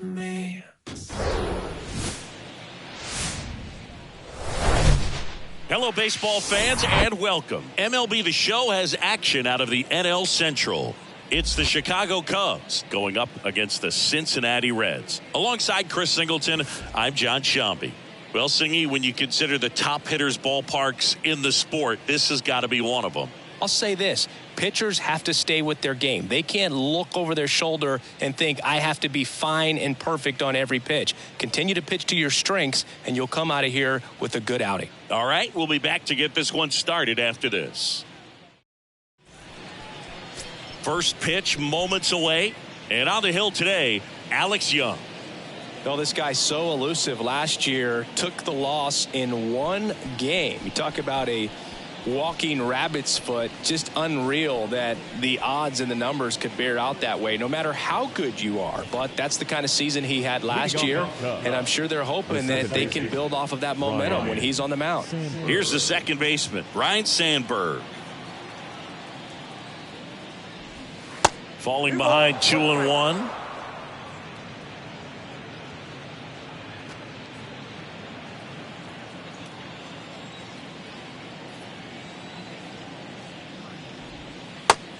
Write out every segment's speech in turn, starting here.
me. Hello, baseball fans, and welcome. MLB The Show has action out of the NL Central. It's the Chicago Cubs going up against the Cincinnati Reds. Alongside Chris Singleton, I'm John Shambi. Well, Singy, when you consider the top hitters' ballparks in the sport, this has got to be one of them. I'll say this. Pitchers have to stay with their game. They can't look over their shoulder and think, I have to be fine and perfect on every pitch. Continue to pitch to your strengths, and you'll come out of here with a good outing. All right, we'll be back to get this one started after this. First pitch moments away, and on the hill today, Alex Young. Well, this guy's so elusive. Last year, took the loss in one game. You talk about a walking rabbit's foot. Just unreal that the odds and the numbers could bear out that way, no matter how good you are. But that's the kind of season he had last year, and I'm sure they're hoping that they can build off of that momentum when he's on the mound. Here's the second baseman, Ryne Sandberg. Falling behind 2-1.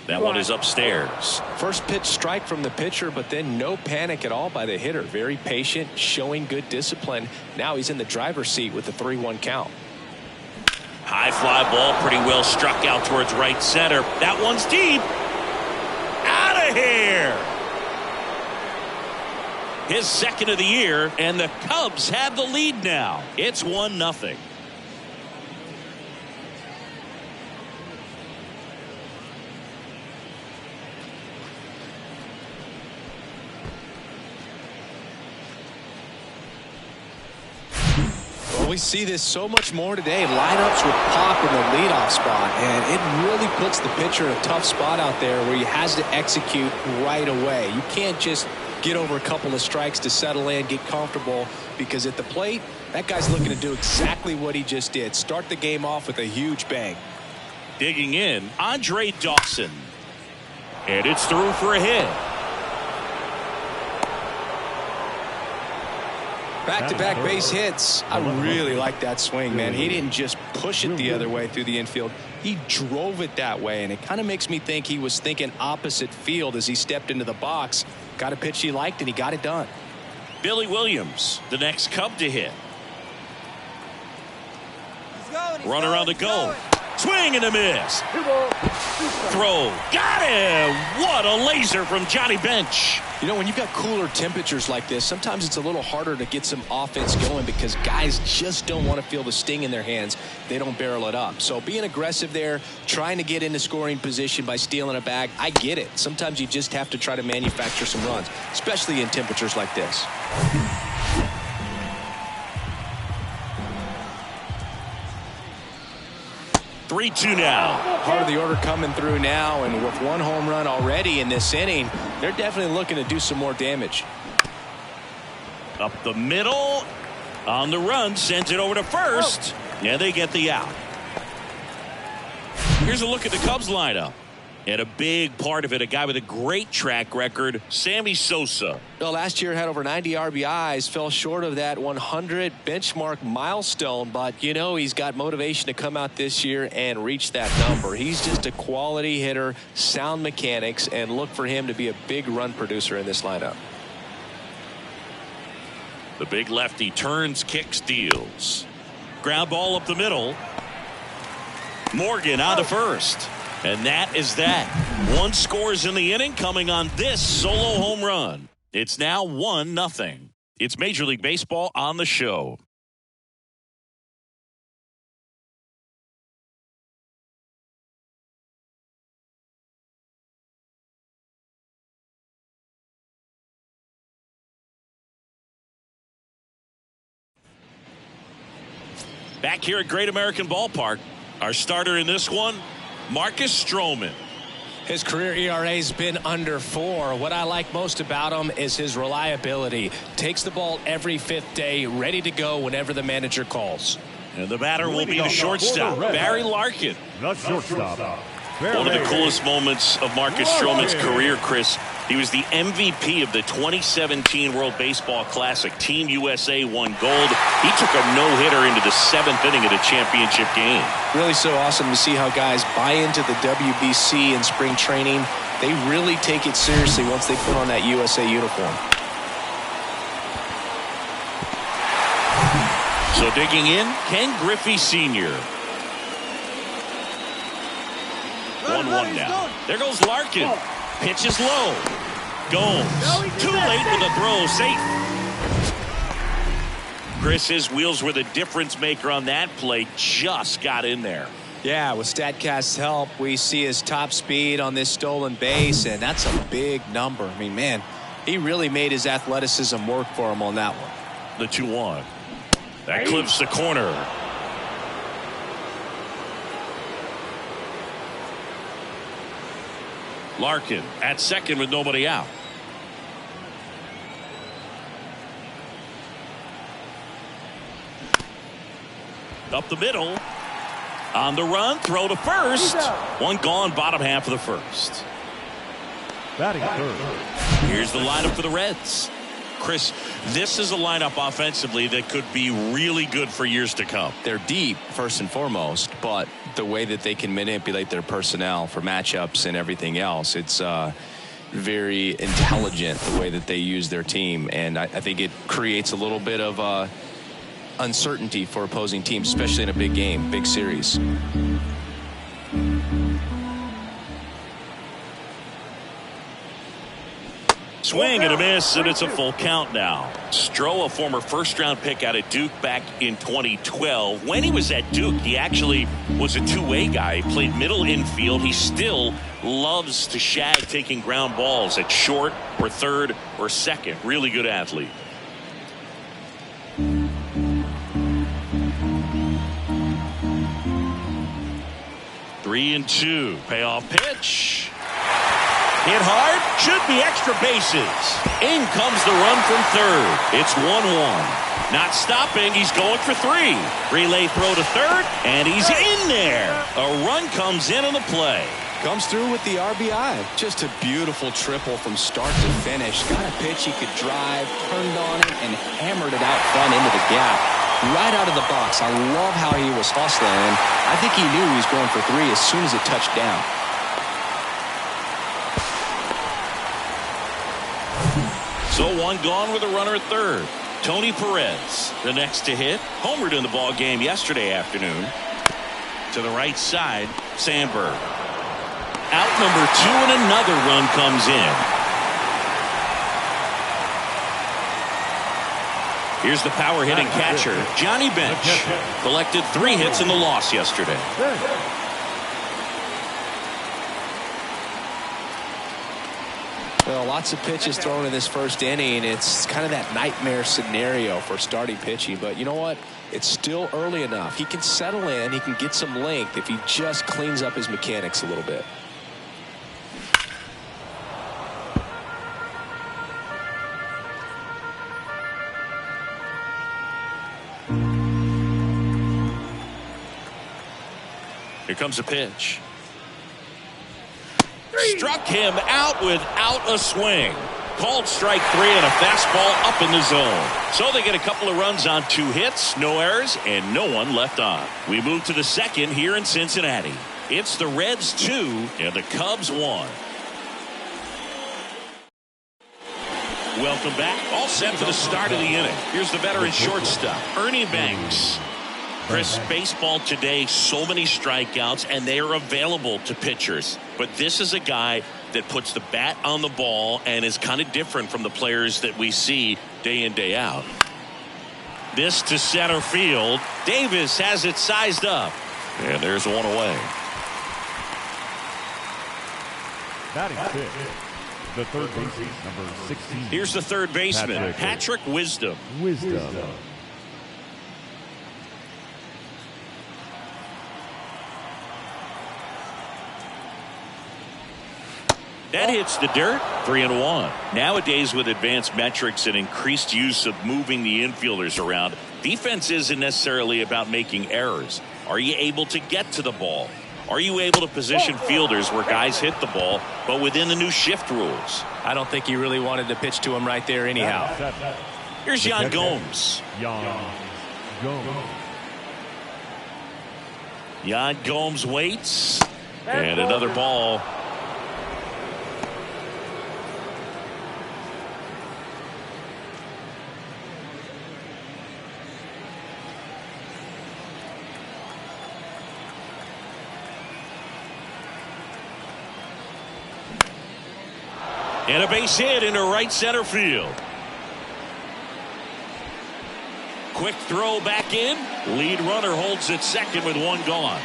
That one is upstairs. First pitch strike from the pitcher, but then no panic at all by the hitter. Very patient, showing good discipline. Now he's in the driver's seat with the 3-1 count. High fly ball, pretty well struck out towards right center. That one's deep. Out of here. His second of the year, and the Cubs have the lead now. It's 1-0. We see this so much more today. Lineups with pop in the leadoff spot, and it really puts the pitcher in a tough spot out there where he has to execute right away. You can't just get over a couple of strikes to settle in, get comfortable, because at the plate, that guy's looking to do exactly what he just did. Start the game off with a huge bang. Digging in, Andre Dawson. And it's through for a hit. Back-to-back base hits. I really like that swing, man. He didn't just push it the other way through the infield. He drove it that way, and it kind of makes me think he was thinking opposite field as he stepped into the box. Got a pitch he liked, and he got it done. Billy Williams, the next Cub to hit. Runner on the go. Swing and a miss. Throw. Got him. What a laser from Johnny Bench. You know, when you've got cooler temperatures like this, sometimes it's a little harder to get some offense going because guys just don't want to feel the sting in their hands. They don't barrel it up. So being aggressive there, trying to get into scoring position by stealing a bag, I get it. Sometimes you just have to try to manufacture some runs, especially in temperatures like this. 3-2 now. Part of the order coming through now, and with one home run already in this inning, they're definitely looking to do some more damage. Up the middle. On the run. Sends it over to first. And they get the out. Here's a look at the Cubs lineup. And a big part of it, a guy with a great track record, Sammy Sosa. Well, last year had over 90 RBIs, fell short of that 100 benchmark milestone, but you know he's got motivation to come out this year and reach that number. He's just a quality hitter, sound mechanics, and look for him to be a big run producer in this lineup. The big lefty turns, kicks, deals. Ground ball up the middle. Morgan on to first. And that is that. One scores in the inning coming on this solo home run. It's now 1-0. It's Major League Baseball on the show. Back here at Great American Ballpark, our starter in this one, Marcus Stroman. His career ERA has been under 4. What I like most about him is his reliability. Takes the ball every fifth day, ready to go whenever the manager calls. And the batter will be the shortstop, Barry Larkin. The shortstop, One of the coolest moments of Marcus Stroman's career, Chris. He was the MVP of the 2017 World Baseball Classic. Team USA won gold. He took a no-hitter into the 7th inning of the championship game. Really so awesome to see how guys buy into the WBC in spring training. They really take it seriously once they put on that USA uniform. So digging in, Ken Griffey Sr. 1-1 now. There goes Larkin. Pitch is low. Gomes. Too late with the throw. Safe. Chris, his wheels were the difference maker on that play. Just got in there. Yeah, with StatCast's help, we see his top speed on this stolen base, and that's a big number. I mean, man, he really made his athleticism work for him on that one. The 2-1. That clips the corner. Larkin at second with nobody out. Up the middle. On the run, throw to first. One gone, bottom half of the first. Batting third. Here's the lineup for the Reds. Chris, this is a lineup offensively that could be really good for years to come. They're deep, first and foremost, but the way that they can manipulate their personnel for matchups and everything else, it's very intelligent the way that they use their team, and I think it creates a little bit of uncertainty for opposing teams, especially in a big game, big series. Swing and a miss, and it's a full count now. Stroh, a former first-round pick out of Duke back in 2012. When he was at Duke, he actually was a two-way guy. He played middle infield. He still loves to shag taking ground balls at short or third or second. Really good athlete. 3-2. Payoff pitch. Hit hard. Should be extra bases. In comes the run from third. It's 1-1. Not stopping. He's going for 3. Relay throw to third. And he's in there. A run comes in on the play. Comes through with the RBI. Just a beautiful triple from start to finish. Got a pitch he could drive, turned on it, and hammered it out front into the gap. Right out of the box. I love how he was hustling. And I think he knew he was going for 3 as soon as it touched down. So one gone with a runner at third. Tony Perez, the next to hit. Homered in the ball game yesterday afternoon. To the right side, Sandberg. Out number 2, and another run comes in. Here's the power hitting catcher, Johnny Bench. Collected 3 hits in the loss yesterday. Well, lots of pitches thrown in this first inning. It's kind of that nightmare scenario for starting pitching. But you know what? It's still early enough. He can settle in. He can get some length if he just cleans up his mechanics a little bit. Here comes a pitch. Struck him out without a swing. Called strike 3 and a fastball up in the zone. So they get a couple of runs on 2 hits, no errors, and no one left on. We move to the second here in Cincinnati. It's the Reds 2 and the Cubs 1. Welcome back. All set for the start of the inning. Here's the veteran shortstop, Ernie Banks. Chris, baseball today, so many strikeouts, and they are available to pitchers. But this is a guy that puts the bat on the ball and is kind of different from the players that we see day in, day out. This to center field. Davis has it sized up. And there's one away. Batting fifth, the third baseman, number 16. Here's the third baseman, Patrick Wisdom. That hits the dirt. 3-1. Nowadays, with advanced metrics and increased use of moving the infielders around, defense isn't necessarily about making errors. Are you able to get to the ball? Are you able to position fielders where guys hit the ball, but within the new shift rules? I don't think he really wanted to pitch to him right there anyhow. Here's Yan Gomes. Yan Gomes waits. And another ball. And a base hit into right center field. Quick throw back in. Lead runner holds at second with one gone.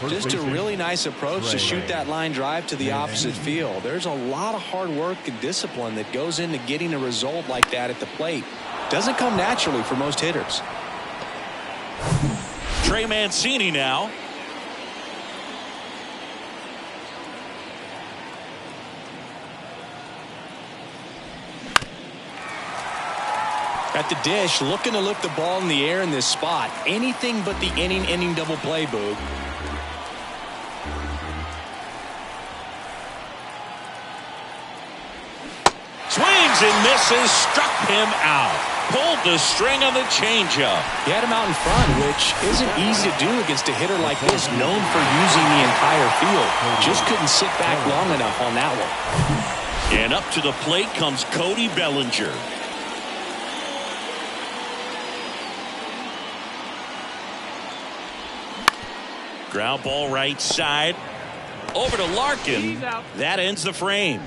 Just a really nice approach to shoot that line drive to the opposite field. There's a lot of hard work and discipline that goes into getting a result like that at the plate. Doesn't come naturally for most hitters. Trey Mancini now. At the dish, looking to lift the ball in the air in this spot. Anything but the inning double play, Boog. Swings and misses, struck him out. Pulled the string on the changeup. He had him out in front, which isn't easy to do against a hitter like this, known for using the entire field. Just couldn't sit back long enough on that one. And up to the plate comes Cody Bellinger. Ground ball right side. Over to Larkin. That ends the frame.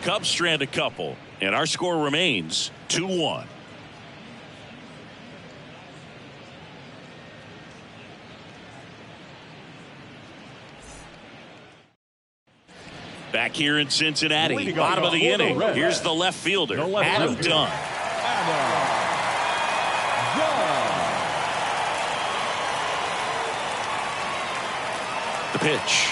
Cubs strand a couple. And our score remains 2-1. Back here in Cincinnati. Bottom of the inning. Here's the left fielder, Adam Dunn. The pitch.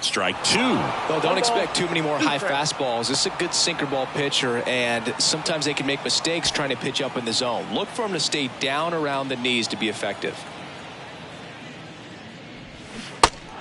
Strike two. Well, don't expect too many more high fastballs. This is a good sinker ball pitcher, and sometimes they can make mistakes trying to pitch up in the zone. Look for him to stay down around the knees to be effective.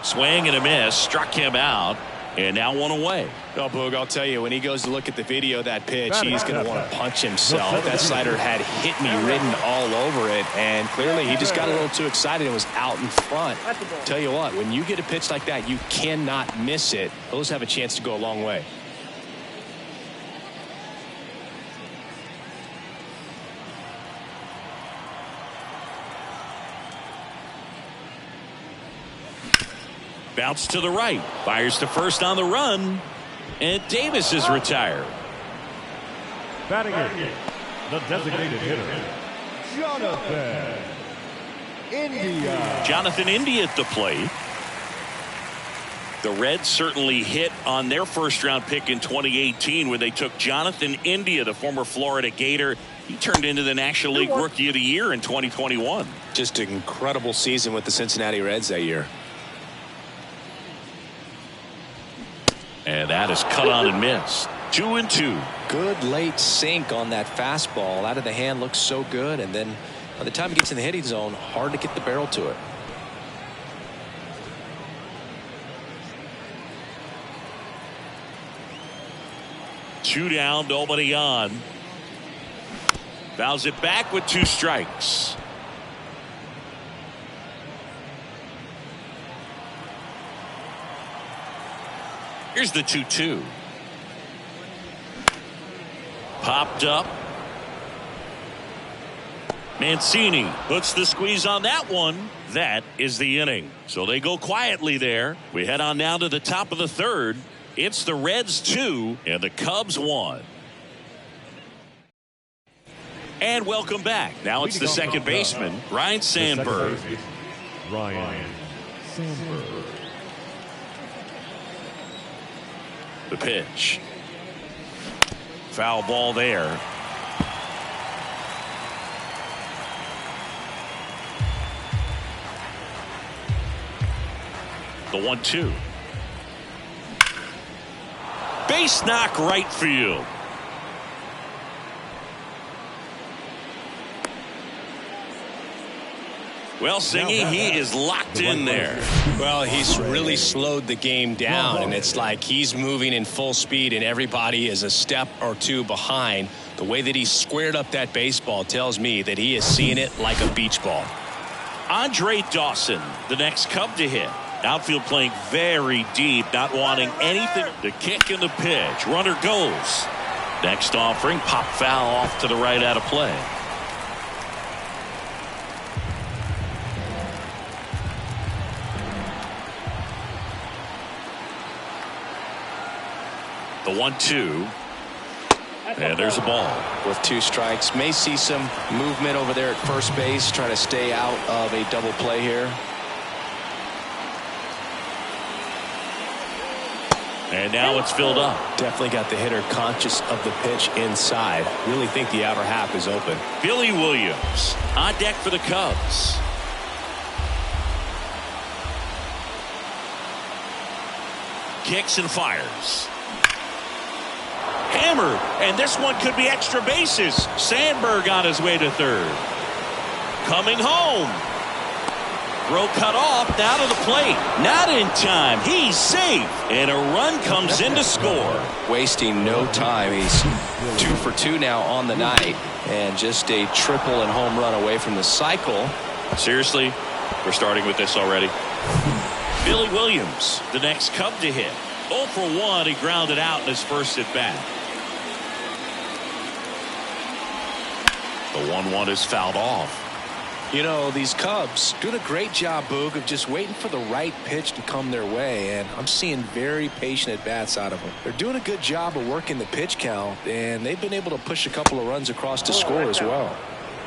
Swing and a miss. Struck him out. And now one away. Oh, Boog, I'll tell you, when he goes to look at the video of that pitch, he's going to want to punch himself. That slider had hit me written all over it, and clearly he just got a little too excited and was out in front. Tell you what, when you get a pitch like that, you cannot miss it. Those have a chance to go a long way. Bounce to the right. Fires to first on the run. And Davis is retired. Batting it, the designated hitter, Jonathan India. Jonathan India at the plate. The Reds certainly hit on their first-round pick in 2018 when they took Jonathan India, the former Florida Gator. He turned into the National League Rookie of the Year in 2021. Just an incredible season with the Cincinnati Reds that year. And that is cut on and missed. 2-2. Good late sink on that fastball. Out of the hand looks so good, and then by the time it gets in the hitting zone, hard to get the barrel to it. Two down, nobody on. Fouls it back with 2 strikes. Here's the 2-2. Popped up. Mancini puts the squeeze on that one. That is the inning. So they go quietly there. We head on now to the top of the third. It's the Reds 2 and the Cubs 1. And welcome back. Now it's the second baseman, Ryan Sandberg. Ryan Sandberg. The pitch. Foul ball there. The 1-2. Base knock right field. Well, Singy, he is locked in there. Well, he's really slowed the game down, and it's like he's moving in full speed, and everybody is a step or two behind. The way that he squared up that baseball tells me that he is seeing it like a beach ball. Andre Dawson, the next Cub to hit. Outfield playing very deep, not wanting anything. The kick and the pitch. Runner goes. Next offering, pop foul off to the right out of play. The 1-2. And there's a ball. With 2 strikes. May see some movement over there at first base. Trying to stay out of a double play here. And now it's filled up. Definitely got the hitter conscious of the pitch inside. Really think the outer half is open. Billy Williams on deck for the Cubs. Kicks and fires. Hammered, and this one could be extra bases. Sandberg on his way to third. Coming home. Throw cut off, down to the plate. Not in time. He's safe. And a run comes in to score. Wasting no time. He's 2 for 2 now on the night. And just a triple and home run away from the cycle. Seriously, we're starting with this already. Billy Williams, the next Cub to hit. 0 for 1, he grounded out in his first at bat. The 1-1 is fouled off. You know, these Cubs doing a great job, Boog, of just waiting for the right pitch to come their way, and I'm seeing very patient at-bats out of them. They're doing a good job of working the pitch count, and they've been able to push a couple of runs across to score as well.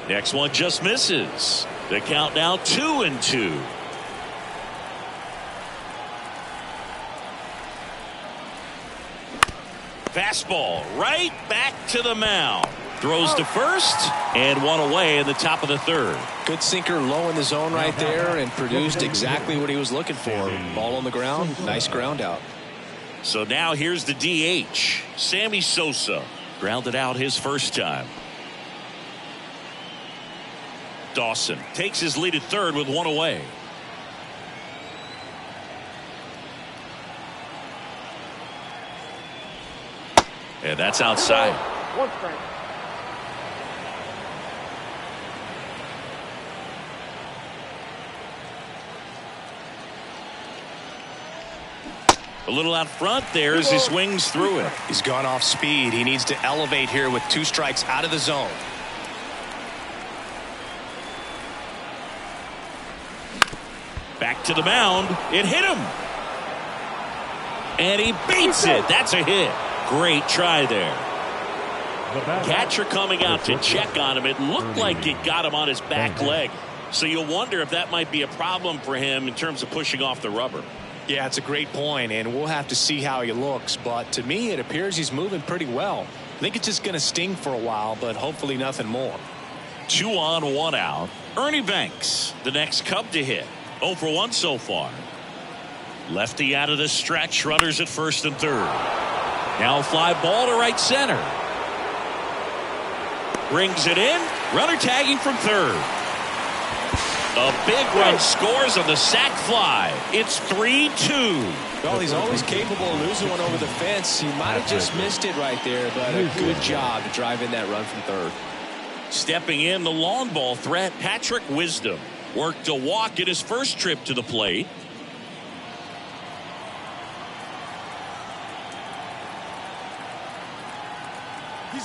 Next one just misses. The count now 2-2. Fastball right back to the mound. Throws to first and one away in the top of the third. Good sinker low in the zone right there and produced exactly what he was looking for. Ball on the ground, nice ground out. So now here's the DH. Sammy Sosa grounded out his first time. Dawson takes his lead at third with one away. And that's outside. One strike. A little out front there as he swings through it. He's gone off speed. He needs to elevate here with 2 strikes out of the zone. Back to the mound. It hit him. And he beats it. That's a hit. Great try there. Catcher coming out to check on him. It looked like it got him on his back leg. So you'll wonder if that might be a problem for him in terms of pushing off the rubber. Yeah, it's a great point, and we'll have to see how he looks. But to me, it appears he's moving pretty well. I think it's just going to sting for a while, but hopefully nothing more. 2 on, 1 out. Ernie Banks, the next Cub to hit. 0 for 1 so far. Lefty out of the stretch. Runners at first and third. Now a fly ball to right center. Brings it in. Runner tagging from third. A big run scores on the sac fly. It's 3-2. Well, he's always capable of losing one over the fence. He might have just missed it right there, but a good job to drive in that run from third. Stepping in, the long ball threat, Patrick Wisdom. Worked a walk in his first trip to the plate.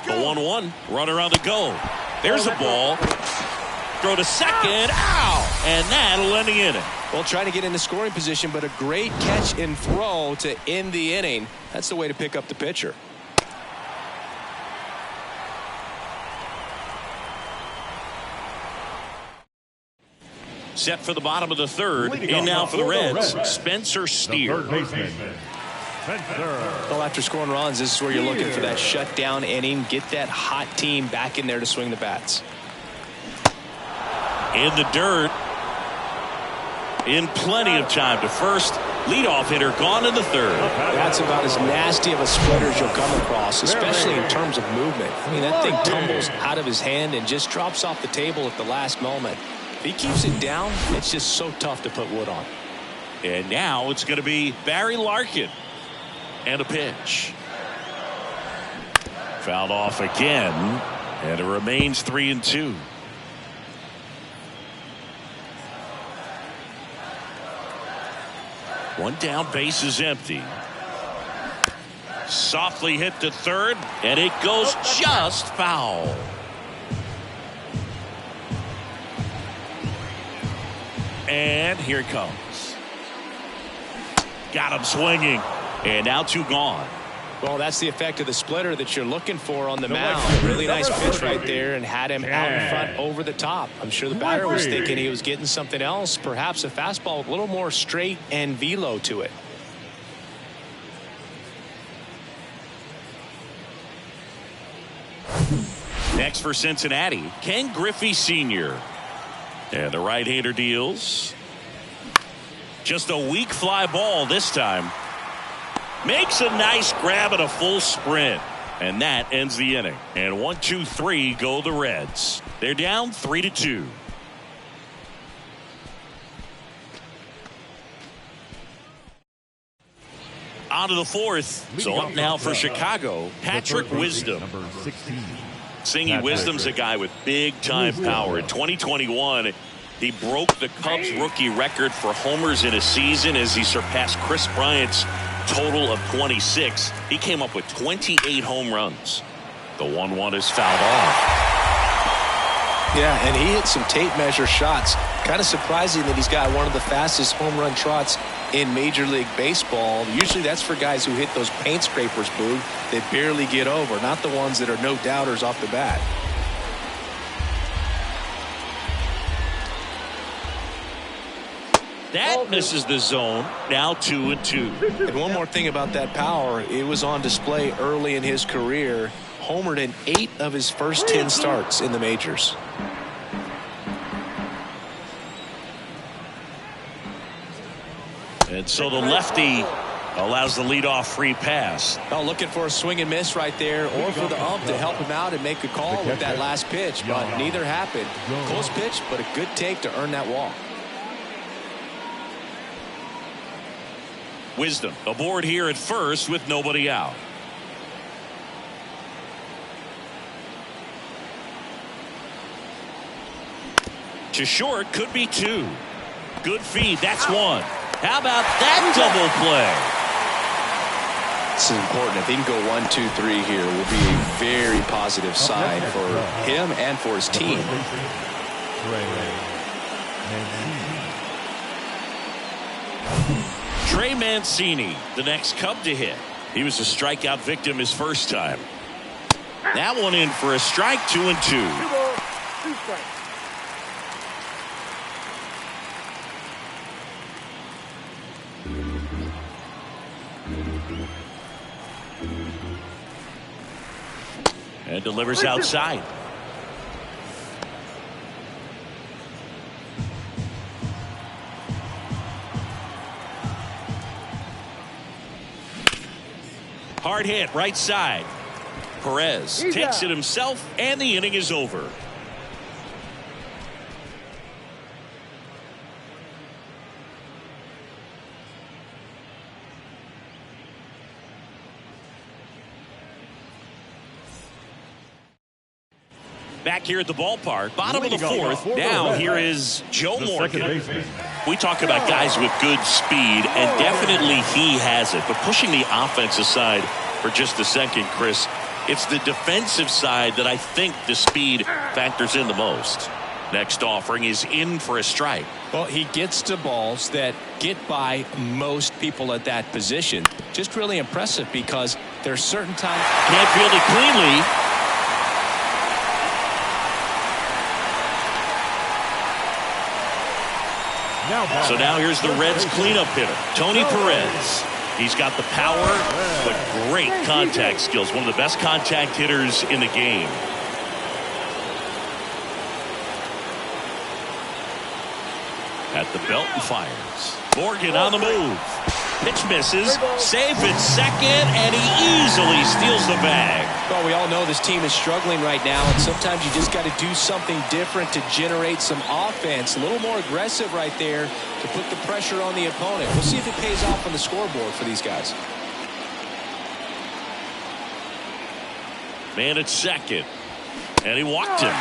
The 1-1. Runner on the go. There's a ball. Throw to second. Ow! And that'll end the inning. Well, trying to get into scoring position, but a great catch and throw to end the inning. That's the way to pick up the pitcher. Set for the bottom of the third. In now for the Reds, Spencer Steer. Well, after scoring runs, this is where you're looking for that shutdown inning. Get that hot team back in there to swing the bats. In the dirt. In plenty of time to first. Leadoff hitter gone in the third. That's about as nasty of a splitter as you'll come across, especially in terms of movement. I mean, that thing tumbles out of his hand and just drops off the table at the last moment. If he keeps it down, it's just so tough to put wood on. And now it's going to be Barry Larkin. And a pitch. Fouled off again. And it remains 3-2. One down, base is empty. Softly hit to third, and it goes just foul. And here it comes. Got him swinging, and now 2 gone. Well, that's the effect of the splitter that you're looking for on the mound. Really nice pitch right there and had him out in front over the top. I'm sure the batter was thinking he was getting something else, perhaps a fastball with a little more straight and velo to it. Next for Cincinnati, Ken Griffey Sr. And the right-hander deals. Just a weak fly ball this time. Makes a nice grab and a full sprint. And that ends the inning. And 1, 2, 3 go the Reds. They're down 3-2. On to the fourth. So up now for Chicago, Patrick Wisdom. Number 16. Singy Wisdom's a guy with big-time power. In 2021, he broke the Cubs rookie record for homers in a season as he surpassed Chris Bryant's total of 26. He came up with 28 home runs. The 1-1 is fouled off. Yeah, and he hit some tape measure shots. Kind of surprising that he's got one of the fastest home run trots in Major League Baseball. Usually that's for guys who hit those paint scrapers, Boog, that barely get over, not the ones that are no doubters off the bat. That misses the zone. Now 2-2. And one more thing about that power, it was on display early in his career. Homered in 8 of his first 10 starts in the majors. And so the lefty allows the leadoff free pass. Oh, looking for a swing and miss right there, or for the ump to help him out and make a call with that last pitch, but neither happened. Close pitch, but a good take to earn that walk. Wisdom aboard here at first with nobody out. To short, could be 2. Good feed, that's 1. How about that double play? This is important. If he can go 1, 2, 3 here, it will be a very positive sign for him and for his team. Trey Mancini, the next Cub to hit. He was a strikeout victim his first time. That one in for a strike, 2-2. And delivers outside. Hard hit, right side. Perez takes it himself, and the inning is over. Back here at the ballpark, bottom of the fourth. Now here is Joe Morgan. We talk about guys with good speed, and definitely he has it. But pushing the offensive side for just a second, Chris, it's the defensive side that I think the speed factors in the most. Next offering is in for a strike. Well, he gets to balls that get by most people at that position. Just really impressive because there's certain times. Can't field it cleanly. So now here's the Reds cleanup hitter, Tony Perez. He's got the power, but great contact skills. One of the best contact hitters in the game. At the belt and fires. Morgan on the move. Pitch misses. Safe at second, and he easily steals the bag. Well, we all know this team is struggling right now, and sometimes you just got to do something different to generate some offense. A little more aggressive right there to put the pressure on the opponent. We'll see if it pays off on the scoreboard for these guys. Man at second. And he walked him.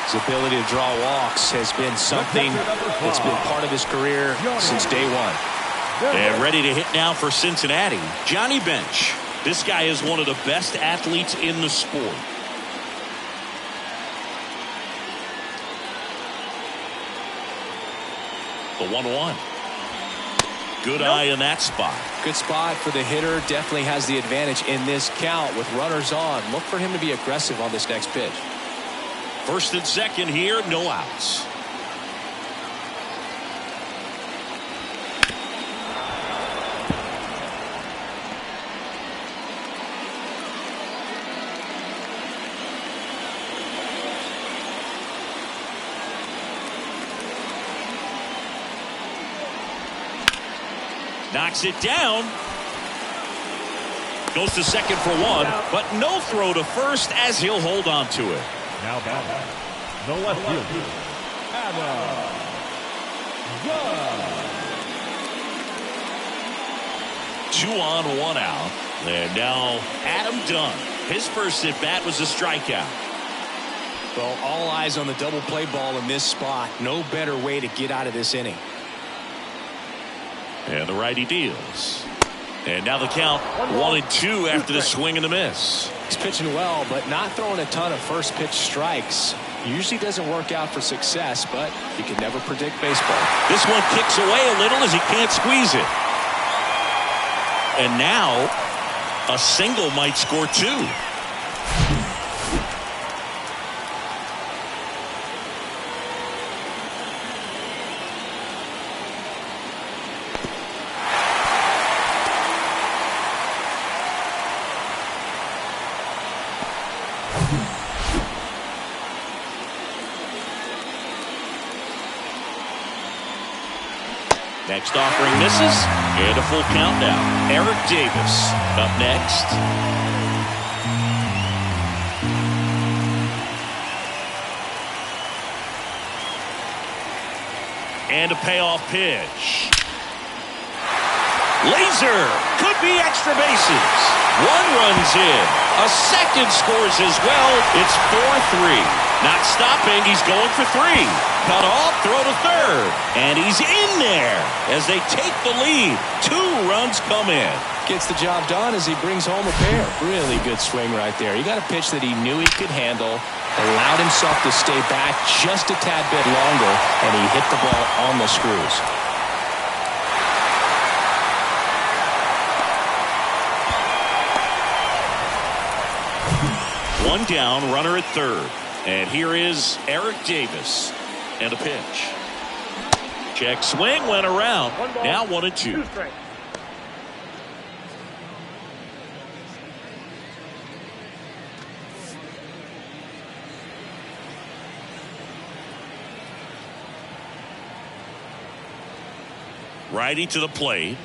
His ability to draw walks has been something that's been part of his career since day one. And ready to hit now for Cincinnati, Johnny Bench. This guy is one of the best athletes in the sport. The 1-1. Good eye in that spot. Good spot for the hitter. Definitely has the advantage in this count with runners on. Look for him to be aggressive on this next pitch. First and second here, no outs. Knocks it down. Goes to second for one, but no throw to first as he'll hold on to it. Now batting, the left fielder, Adam. 2 on, 1 out. And now Adam Dunn. His first at bat was a strikeout. Well, all eyes on the double play ball in this spot. No better way to get out of this inning. And the righty deals. And now the count 1-2 after the swing and the miss. He's pitching well, but not throwing a ton of first pitch strikes. Usually doesn't work out for success, but you can never predict baseball. This one kicks away a little as he can't squeeze it. And now a single might score 2. Next offering misses, and a full count now. Eric Davis up next. And a payoff pitch. Laser could be extra bases. 1 runs in. A second scores as well. It's 4-3. Not stopping. He's going for 3. Cut off, throw to third. And he's in there as they take the lead. 2 runs come in. Gets the job done as he brings home a pair. Really good swing right there. He got a pitch that he knew he could handle. Allowed himself to stay back just a tad bit longer. And he hit the ball on the screws. One down, runner at third. And here is Eric Davis. And a pitch. Check swing, went around. Now 1-2. Righty to the plate.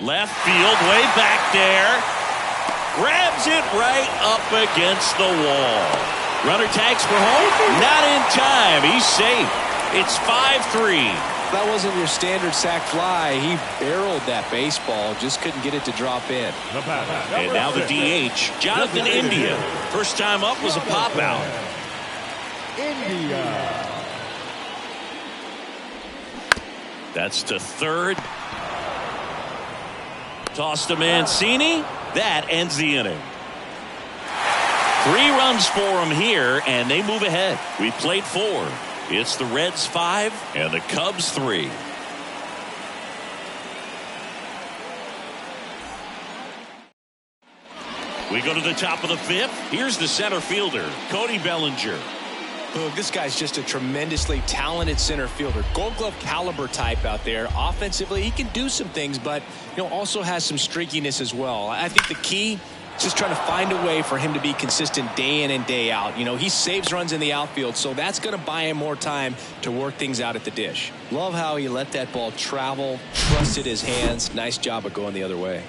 Left field, way back there. Grabs it right up against the wall. Runner tags for home. Not in time. He's safe. It's 5-3. That wasn't your standard sac fly. He barreled that baseball. Just couldn't get it to drop in. And now the DH, Jonathan India. First time up was a pop out. India. That's to third. Toss to Mancini. That ends the inning. 3 runs for him here, and they move ahead. We played 4. It's the Reds 5 and the Cubs 3. We go to the top of the 5th. Here's the center fielder, Cody Bellinger. Look, this guy's just a tremendously talented center fielder. Gold Glove caliber type out there. Offensively, he can do some things, but also has some streakiness as well. I think the key is just trying to find a way for him to be consistent day in and day out. He saves runs in the outfield, so that's going to buy him more time to work things out at the dish. Love how he let that ball travel, trusted his hands. Nice job of going the other way.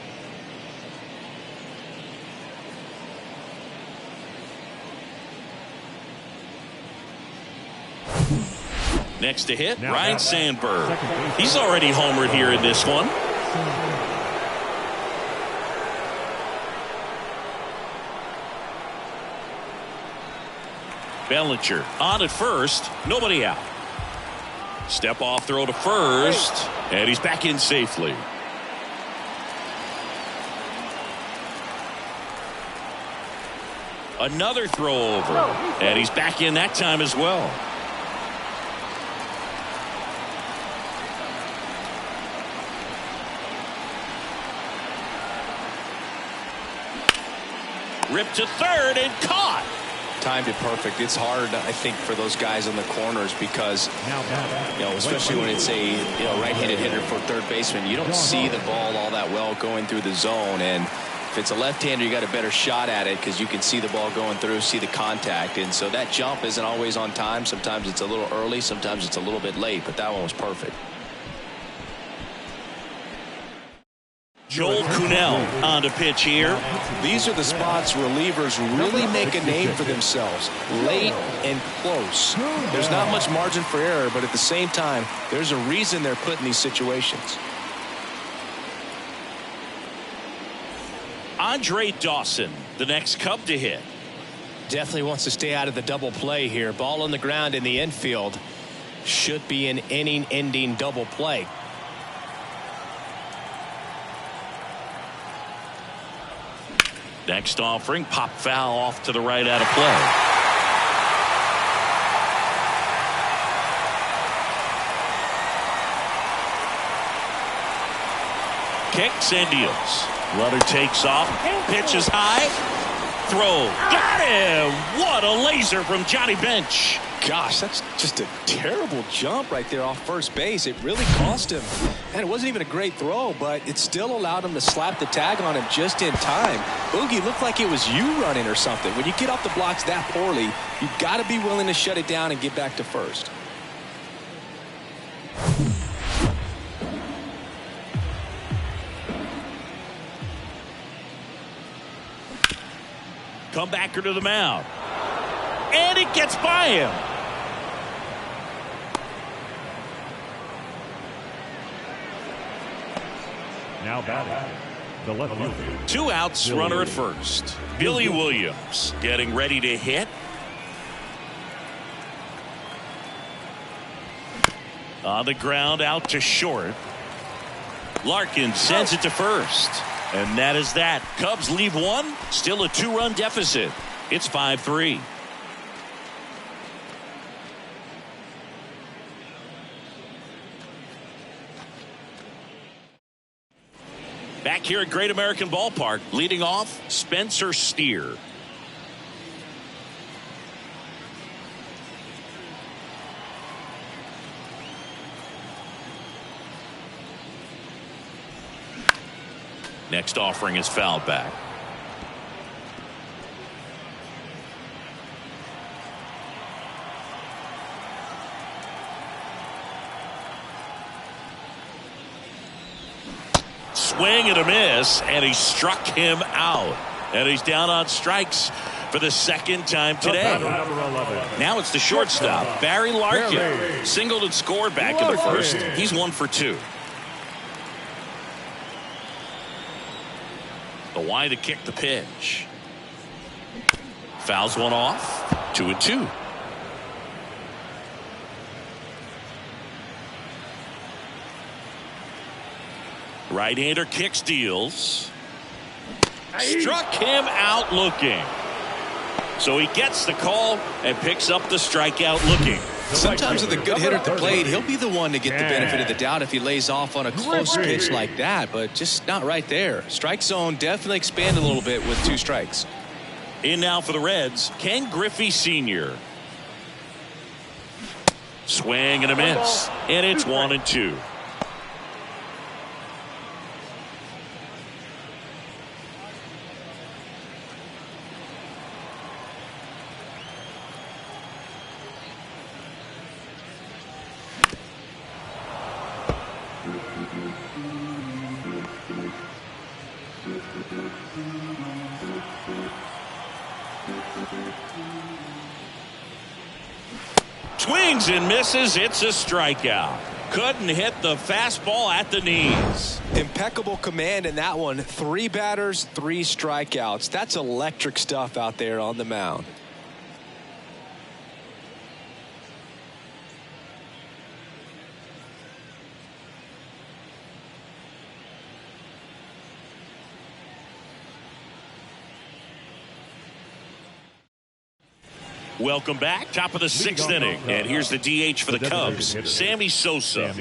Next to hit, Ryan Sandberg. He's already homered here in this one. Bellinger on at first, nobody out. Step off throw to first, and he's back in safely. Another throw over, and he's back in that time as well. Ripped to third and caught. Timed it perfect. It's hard, I think, for those guys on the corners because, especially when it's a right-handed hitter for third baseman, you don't see the ball all that well going through the zone. And if it's a left-hander, you got a better shot at it because you can see the ball going through, see the contact. And so that jump isn't always on time. Sometimes it's a little early, sometimes it's a little bit late, but that one was perfect. Joel Kuhnel on to pitch here. These are the spots relievers really make a name for themselves. Late and close. There's not much margin for error, but at the same time, there's a reason they're put in these situations. Andre Dawson, the next Cub to hit. Definitely wants to stay out of the double play here. Ball on the ground in the infield. Should be an inning-ending double play. Next offering, pop foul off to the right out of play. Kicks and deals. Runner takes off, pitches high, throw, got him! What a laser from Johnny Bench. Gosh, that's just a terrible jump right there off first base. It really cost him. And it wasn't even a great throw, but it still allowed him to slap the tag on him just in time. Boogie looked like it was you running or something. When you get off the blocks that poorly, you've got to be willing to shut it down and get back to first. Comebacker to the mound. And it gets by him. Now batting, the left fielder. 2 outs, runner at first. Billy Williams getting ready to hit. On the ground, out to short. Larkin sends it to first. And that is that. Cubs leave one. Still a 2-run deficit. It's 5-3. Back here at Great American Ballpark, leading off, Spencer Steer. Next offering is fouled back. Swing and a miss, and he struck him out. And he's down on strikes for the second time today. Now it's the shortstop, Barry Larkin. Singled and scored back in the first. He's 1 for 2. The wide to kick the pitch. Fouls one off. 2-2. Right-hander kicks, deals. Struck him out looking. So he gets the call and picks up the strikeout looking. Sometimes with a good hitter at the plate, he'll be the one to get the benefit of the doubt if he lays off on a close pitch like that, but just not right there. Strike zone definitely expanded a little bit with 2 strikes. In now for the Reds, Ken Griffey Sr. Swing and a miss, and it's 1-2. Swings and misses. It's a strikeout. Couldn't hit the fastball at the knees. Impeccable command in that one. 3 batters, 3 strikeouts. That's electric stuff out there on the mound. Welcome back. Top of the 6th inning. And here's the DH for the Cubs, Sammy Sosa.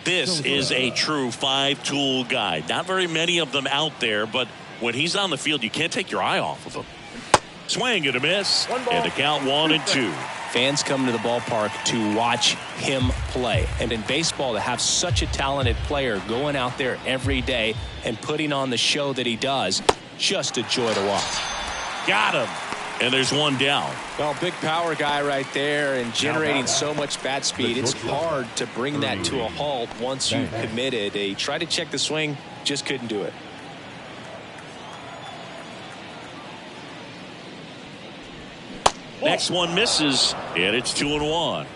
This is a true 5-tool guy. Not very many of them out there, but when he's on the field, you can't take your eye off of him. Swing and a miss. And the count 1-2. Fans come to the ballpark to watch him play. And in baseball, to have such a talented player going out there every day and putting on the show that he does, just a joy to watch. Got him. And there's one down. Well, big power guy right there and generating so much bat speed. It's hard to bring that to a halt once you've committed. They tried to check the swing, just couldn't do it. Next one misses, and it's 2-1.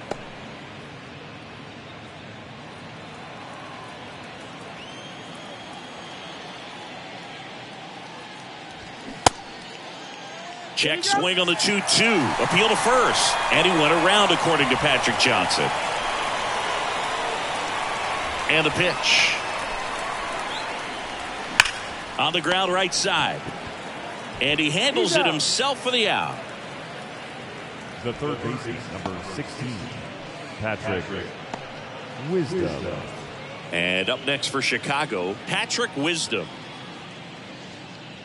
Check swing on the 2-2. Appeal to first. And he went around, according to Patrick Johnson. And the pitch. On the ground right side. And he handles it himself for the out. The third baseman, number 16, Patrick Wisdom. And up next for Chicago, Patrick Wisdom.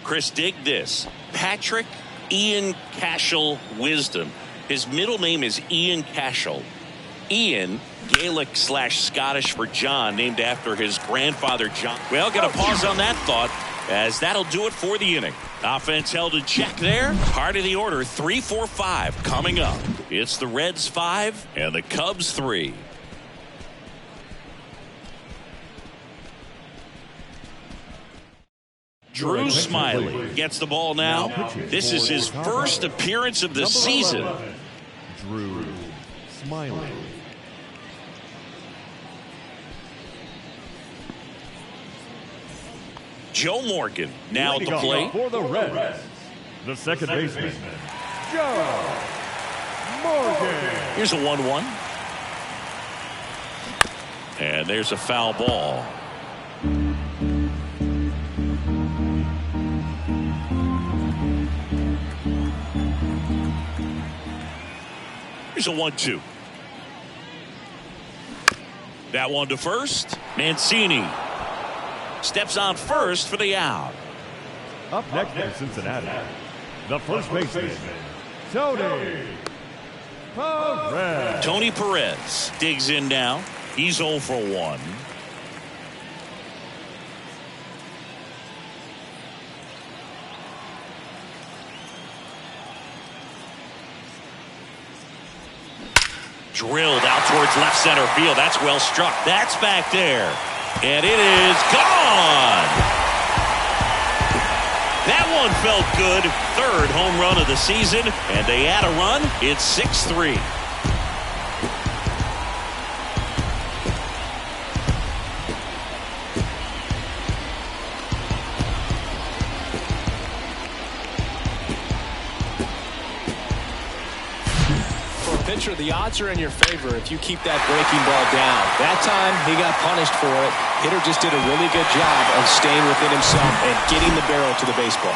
Chris, dig this. Patrick Ian Cashel Wisdom. His middle name is Ian Cashel. Ian, Gaelic/Scottish for John, named after his grandfather John. Well, gonna pause on that thought, as that'll do it for the inning. Offense held in check there. Heart of the order, 3-4-5 coming up. It's the Reds 5 and the Cubs 3. Drew Smyly gets the ball now. This is his first appearance of the season. Drew Smyly. Joe Morgan now at the plate. For the Reds, the second baseman, Joe Morgan. Here's a 1-1. And there's a foul ball. Here's a 1-2. That one to first. Mancini steps on first for the out. Up next for Cincinnati, the first baseman, Tony Perez. Tony Perez digs in now. He's 0 for 1. Drilled out towards left center field. That's well struck. That's back there. And it is gone. That one felt good. Third home run of the season. And they add a run. It's 6-3. Pitcher, the odds are in your favor if you keep that breaking ball down. That time he got punished for it. Hitter just did a really good job of staying within himself and getting the barrel to the baseball.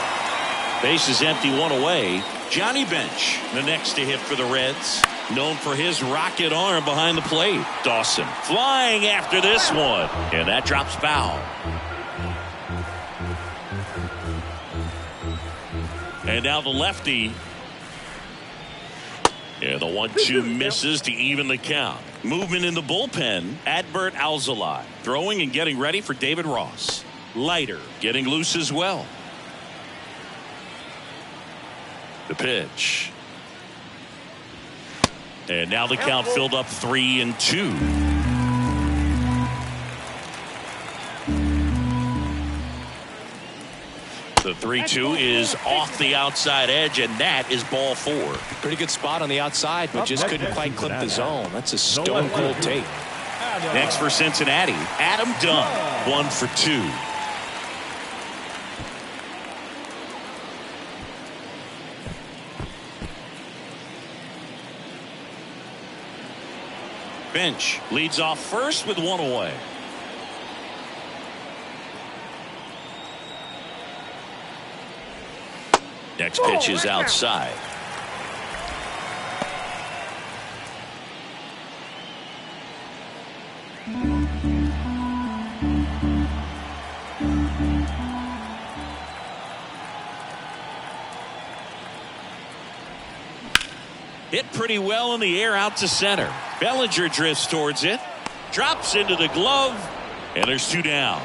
Base is empty, one away. Johnny Bench, the next to hit for the Reds, known for his rocket arm behind the plate. Dawson flying after this one, and that drops foul. And now the lefty. Yeah, the 1-2 misses to even the count. Movement in the bullpen. Adbert Alzolay throwing and getting ready for David Ross. Leiter getting loose as well. The pitch. And now the count filled up 3-2. The The 3-2 is off the outside edge, and that is ball 4. Pretty good spot on the outside, but just couldn't quite clip the zone. That's a stone cold take. Next for Cincinnati, Adam Dunn, 1 for 2. Finch leads off first with 1 away. Next pitch is outside. Hit pretty well in the air out to center. Bellinger drifts towards it, drops into the glove, and there's 2 down.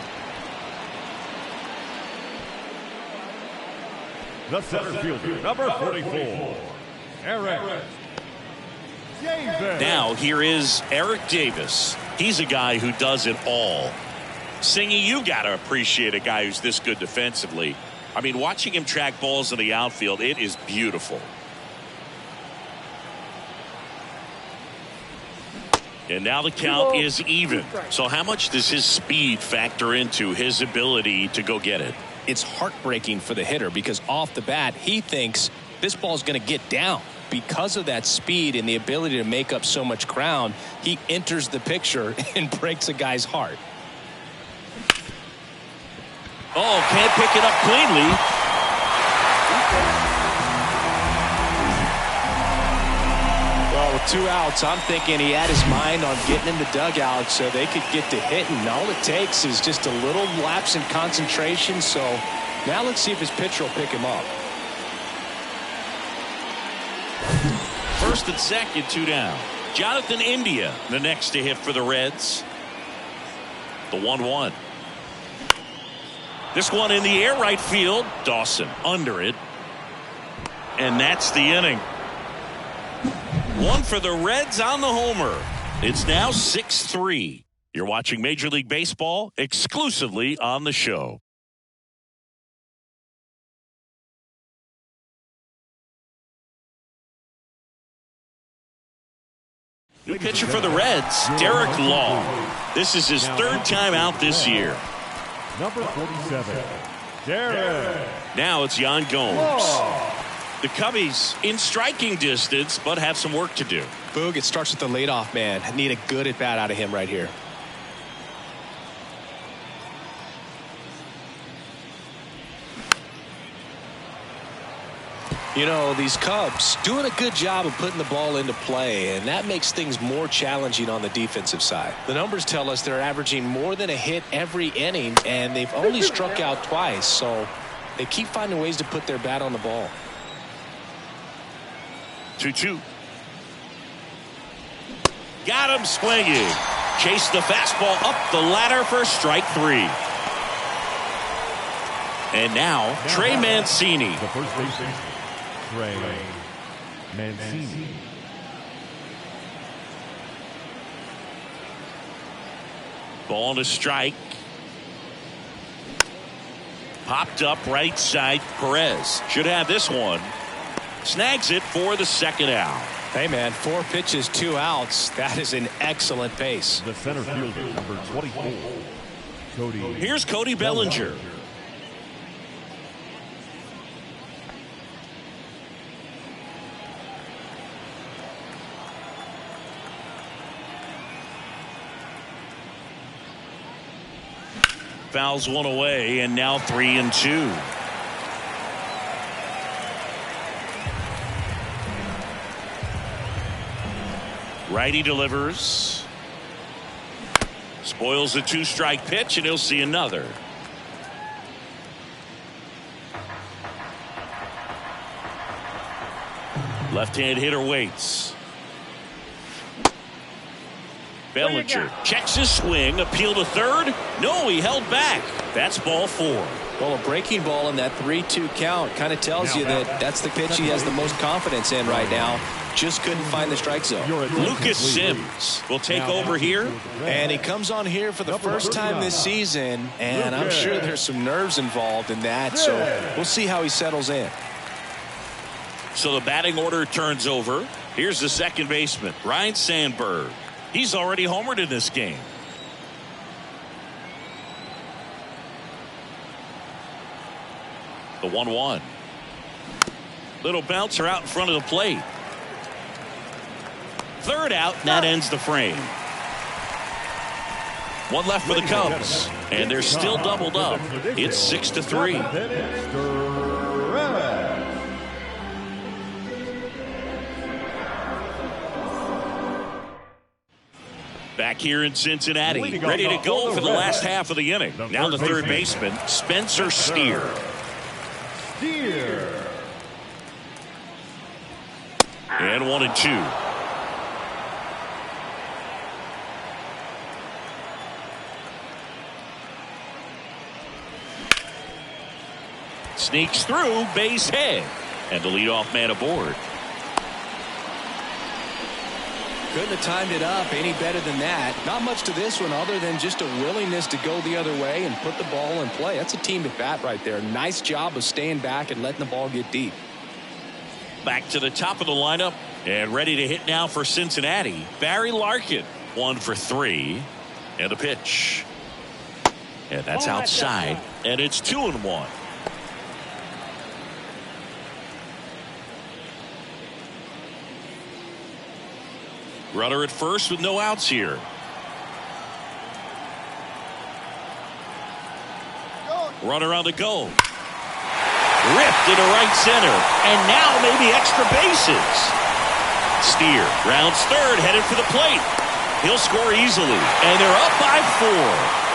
The center fielder, number 44, Eric Davis. Now here is Eric Davis. He's a guy who does it all. Singy, you got to appreciate a guy who's this good defensively. I mean, watching him track balls in the outfield, it is beautiful. And now the count is even. So how much does his speed factor into his ability to go get it? It's heartbreaking for the hitter because off the bat, he thinks this ball is going to get down. Because of that speed and the ability to make up so much ground, he enters the picture and breaks a guy's heart. Oh, can't pick it up cleanly. Well, with 2 outs, I'm thinking he had his mind on getting in the dugout so they could get to hitting. All it takes is just a little lapse in concentration. So now let's see if his pitcher will pick him up. First and second, 2 down. Jonathan India, the next to hit for the Reds. The 1-1. This one in the air right field. Dawson under it. And that's the inning. 1 for the Reds on the homer. It's now 6-3. You're watching Major League Baseball exclusively on the show. New pitcher for the Reds, Derek Long. This is his 3rd time out this year. Number 47, Derek. Now it's Yan Gomes. The Cubbies in striking distance, but have some work to do. Boog, it starts with the leadoff man. Need a good at bat out of him right here. You know, these Cubs doing a good job of putting the ball into play, and that makes things more challenging on the defensive side. The numbers tell us they're averaging more than a hit every inning, and they've only struck out twice, so they keep finding ways to put their bat on the ball. 2-2. Got him swinging. Chased the fastball up the ladder for strike 3. And now Trey Mancini. The first baseman, Trey Mancini. Ball to strike. Popped up right side. Perez should have this one. Snags it for the 2nd out. Hey, man, 4 pitches, 2 outs. That is an excellent pace. The center fielder, number 24, Cody. Here's Cody Bellinger. Fouls one away, and now 3-2. Righty delivers. Spoils a 2-strike pitch, and he'll see another. Left-hand hitter waits. Bellinger checks his swing. Appeal to third. No, he held back. That's ball 4. Well, a breaking ball in that 3-2 count kind of tells you that that's the pitch he has the most confidence in right now. just couldn't find the strike zone. Lucas Sims will take over here. And he comes on here for the first time this season, and I'm sure there's some nerves involved in that, so we'll see how he settles in. So the batting order turns over. Here's the second baseman, Ryan Sandberg. He's already homered in this game. The 1-1. Little bouncer out in front of the plate. Third out, and that ends the frame. One left for the Cubs, and they're still doubled up. It's 6-3. Back here in Cincinnati, ready to go for the last half of the inning. Now the third baseman, Spencer Steer. And 1-2. Sneaks through, base hit, and the leadoff man aboard. Couldn't have timed it up any better than that. Not much to this one other than just a willingness to go the other way and put the ball in play. That's a team at bat right there. Nice job of staying back and letting the ball get deep. Back to the top of the lineup and ready to hit now for Cincinnati. Barry Larkin, 1 for 3, and a pitch. And that's outside, and it's 2-1. Runner at first with no outs here. Runner on the go. Ripped into right center. And now maybe extra bases. Steer rounds third, headed for the plate. He'll score easily. And they're up by 4.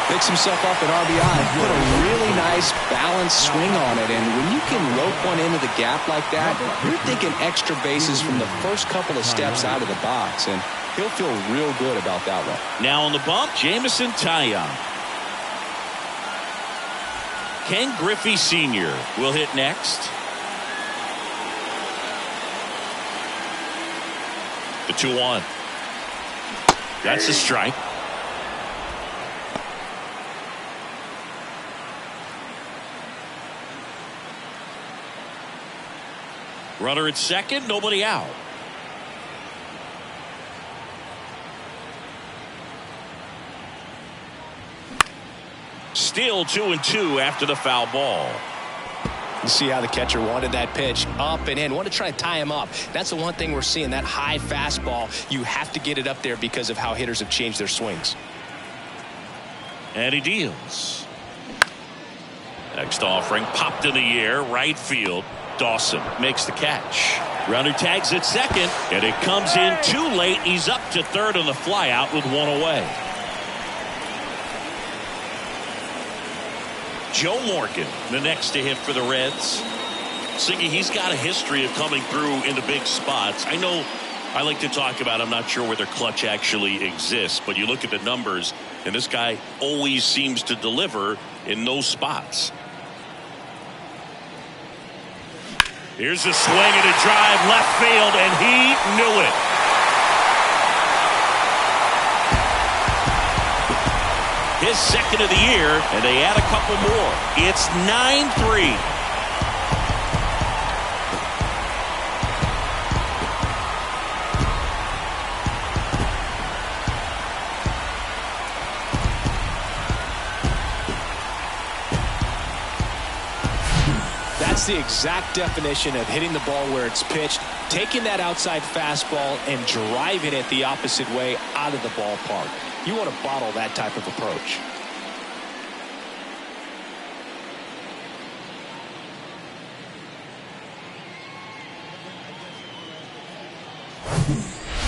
Picks himself up at RBI. Put a really nice balanced swing on it. And when you can rope one into the gap like that, you're thinking extra bases from the first couple of steps out of the box. And he'll feel real good about that one. Now on the bump, Jamison Taillon. Ken Griffey Sr. will hit next. The 2-1. That's a strike. Runner at second, nobody out. Still 2-2 after the foul ball. You see how the catcher wanted that pitch up and in. Want to try to tie him up. That's the one thing we're seeing, that high fastball. You have to get it up there because of how hitters have changed their swings. And he deals. Next offering popped in the air, right field. Dawson makes the catch. Runner tags at second, and it comes in too late. He's up to third on the flyout with 1 away. Joe Morgan, the next to hit for the Reds. Siggy, he's got a history of coming through in the big spots. I know I like to talk about, I'm not sure whether clutch actually exists, but you look at the numbers, and this guy always seems to deliver in those spots. Here's a swing and a drive left field, and he knew it. His second of the year, and they add a couple more. It's 9-3. That's the exact definition of hitting the ball where it's pitched, taking that outside fastball and driving it the opposite way out of the ballpark. You want to bottle that type of approach.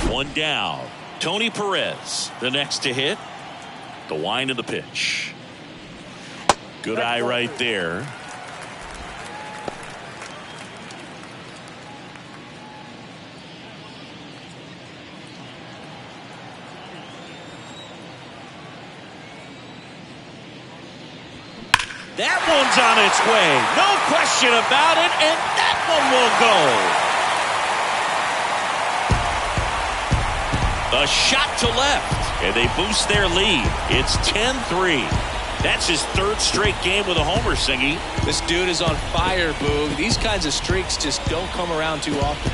One down. Tony Perez, the next to hit. The wind of the pitch. Good eye right there. That one's on its way. No question about it, and that one will go. A shot to left, and they boost their lead. It's 10-3. That's his third straight game with a homer, Singy. This dude is on fire, Boog. These kinds of streaks just don't come around too often.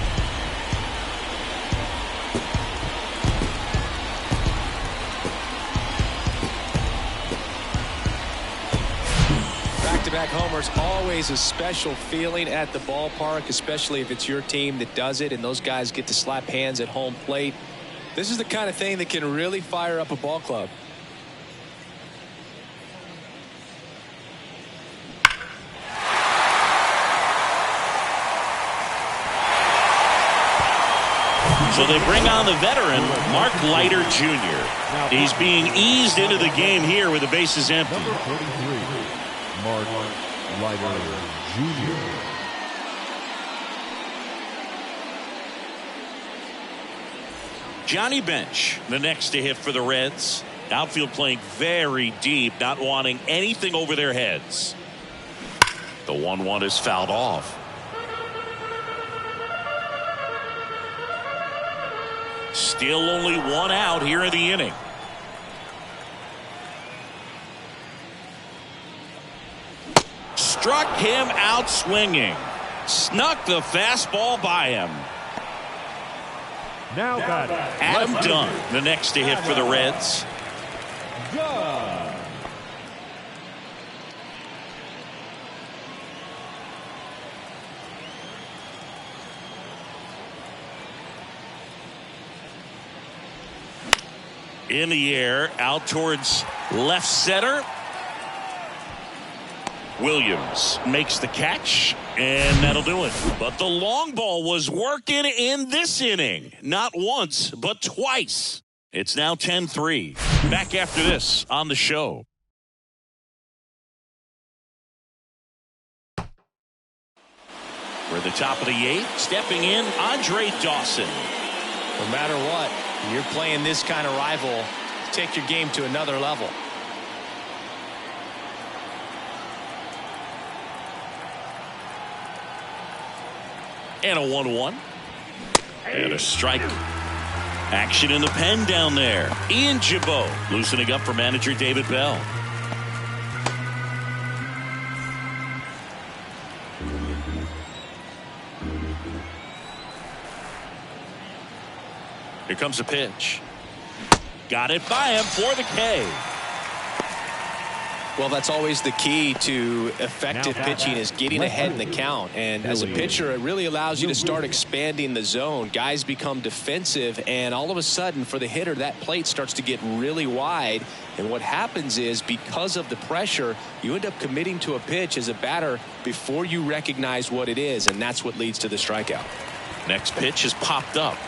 Back-to-back homers, always a special feeling at the ballpark, especially if it's your team that does it and those guys get to slap hands at home plate. This is the kind of thing that can really fire up a ball club. So they bring on the veteran, Mark Leiter Jr. He's being eased into the game here with the bases empty. Number 33, Mark Leiter Jr. Johnny Bench, the next to hit for the Reds. Outfield playing very deep, not wanting anything over their heads. The 1-1 is fouled off. Still only one out here in the inning. Struck him out swinging. Snuck the fastball by him. Now batting, Adam Dunn, the next to hit for the Reds. Dunn. In the air, out towards left center. Williams makes the catch, and that'll do it. But the long ball was working in this inning. Not once, but twice. It's now 10-3. Back after this on the show. We're at the top of the 8th. Stepping in, Andre Dawson. No matter what, you're playing this kind of rival, take your game to another level. And a 1-1. And a strike. Action in the pen down there. Ian Gibaut loosening up for manager David Bell. Here comes a pitch. Got it by him for the K. Well, that's always the key to effective pitching, is getting ahead in the count. And as a pitcher, it really allows you to start expanding the zone. Guys become defensive, and all of a sudden, for the hitter, that plate starts to get really wide. And what happens is, because of the pressure, you end up committing to a pitch as a batter before you recognize what it is, and that's what leads to the strikeout. Next pitch is popped up.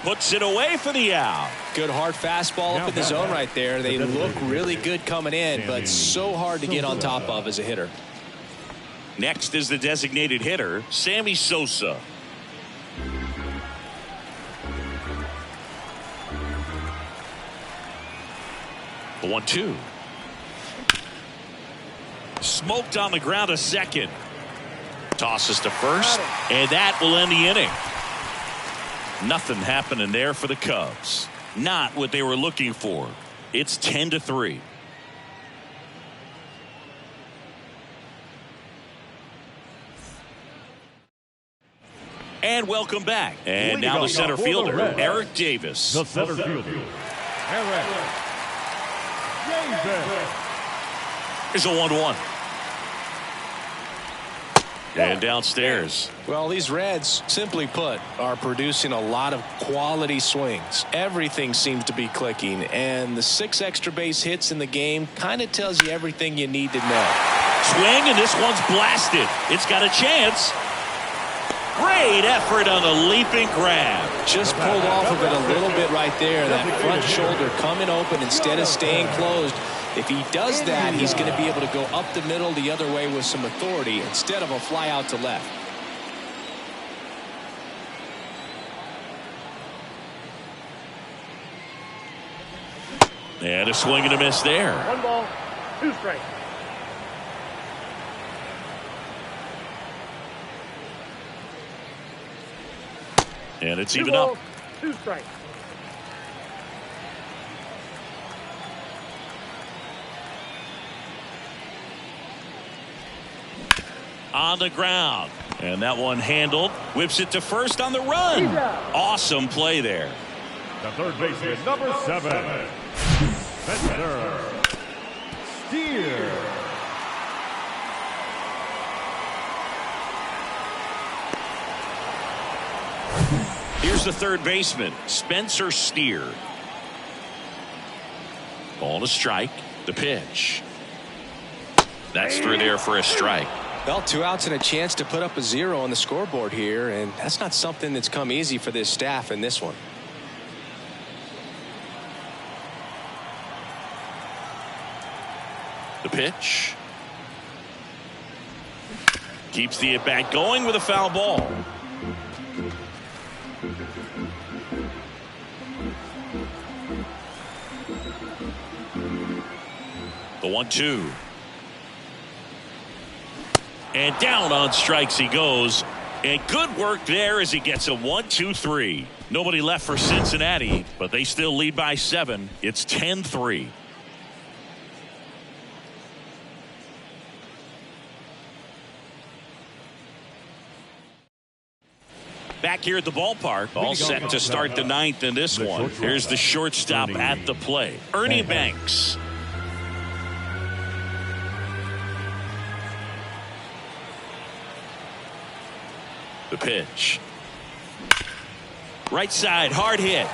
Puts it away for the out. Good hard fastball up in the zone right there. They look really good coming in, but so hard to get on top of as a hitter. Next is the designated hitter, Sammy Sosa. The 1-2. Smoked on the ground a second. Tosses to first, and that will end the inning. Nothing happening there for the Cubs. Not what they were looking for. It's 10-3. And welcome back. And now the center fielder, Eric Davis. The center fielder, Eric Davis. Here's a 1-1. And downstairs. Well, these Reds, simply put, are producing a lot of quality swings. Everything seems to be clicking, and the 6 extra base hits in the game kind of tells you everything you need to know. Swing, and this one's blasted. It's got a chance. Great effort on the leaping grab. Just pulled off of it a little bit right there. That front shoulder coming open instead of staying closed. If he does that, he's going to be able to go up the middle the other way with some authority instead of a fly out to left. And a swing and a miss there. 1 ball, 2 strikes. And it's even up. 2 strikes. On the ground. And that one handled. Whips it to first on the run. Awesome play there. The third baseman, number 7. Spencer Steer. Here's the third baseman, Spencer Steer. Ball to strike. The pitch. That's through there for a strike. Well, 2 outs and a chance to put up a 0 on the scoreboard here, and that's not something that's come easy for this staff in this one. The pitch. Keeps the at-bat going with a foul ball. The 1-2. And down on strikes he goes. And good work there as he gets a 1-2-3. Nobody left for Cincinnati, but they still lead by 7. It's 10-3. Back here at the ballpark, all set to start the 9th in this one. Here's the shortstop at the plate, Ernie Banks. The pitch. Right side, hard hit.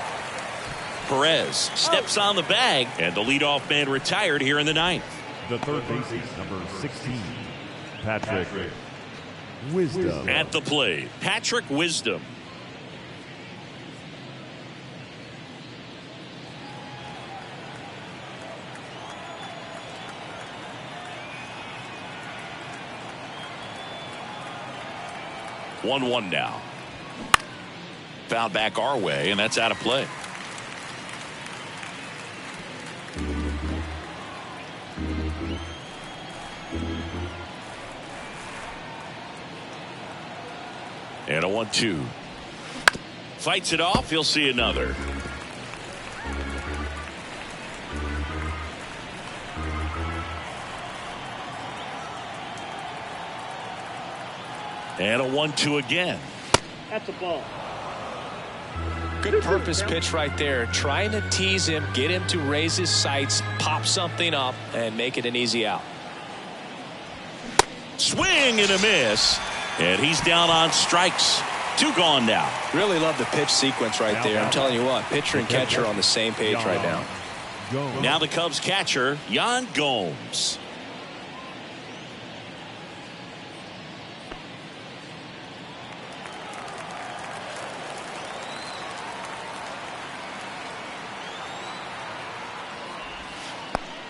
Perez steps on the bag, and the leadoff man retired here in the 9th. The third baseman, number 16, Patrick Wisdom. At the plate, Patrick Wisdom. One now. Fouled back our way, and that's out of play. And a 1-2. Fights it off. He'll see another. And a 1-2 again. That's a ball. Good purpose pitch right there. Trying to tease him, get him to raise his sights, pop something up, and make it an easy out. Swing and a miss. And he's down on strikes. 2 gone now. Really love the pitch sequence right there. I'm telling you what, pitcher and catcher on the same page right now. Now the Cubs catcher, Yan Gomes.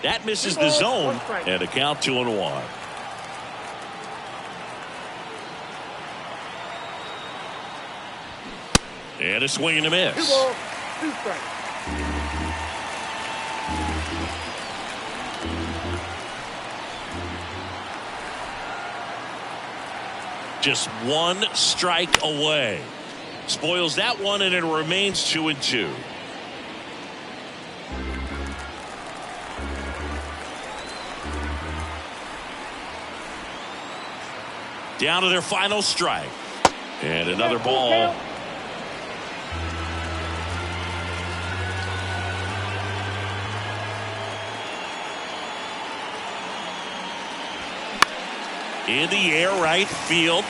That misses the zone, and a count 2-1. And a swing and a miss. 2 balls, 2 strikes. Just 1 strike away. Spoils that one, and it remains 2-2. Down to their final strike. And another ball. In the air, right field.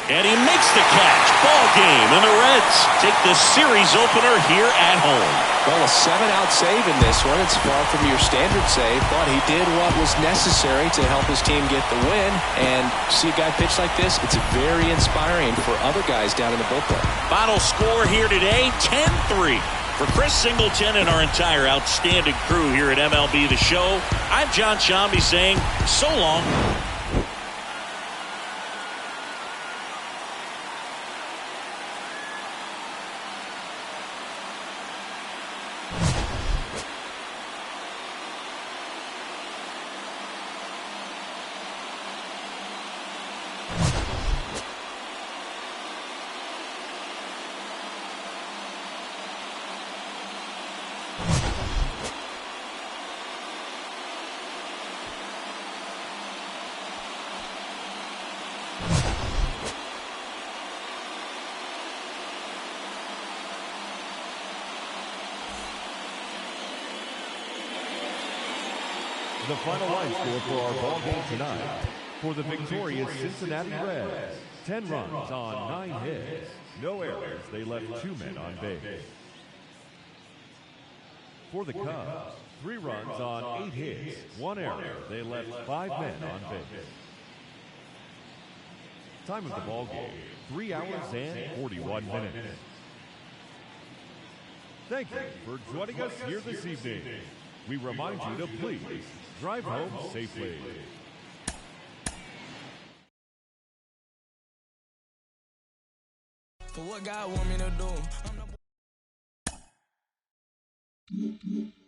And he makes the catch. Ball game, and the Reds take the series opener here at home. Well, a 7-out save in this one. It's far from your standard save, but he did what was necessary to help his team get the win. And see a guy pitch like this, it's very inspiring for other guys down in the bullpen. Final score here today, 10-3. For Chris Singleton and our entire outstanding crew here at MLB The Show, I'm John Shambi saying so long. The final line score for our ball game tonight. For the victorious Cincinnati Reds, 10 runs on 9 hits. No errors, they left 2 men on base. For the Cubs, 3 runs on 8 hits. 1 error, they left 5 men on base. Time of the ball game, 3 hours and 41 minutes. Thank you for joining us here this evening. We remind you to please drive home safely. For what God want me to do.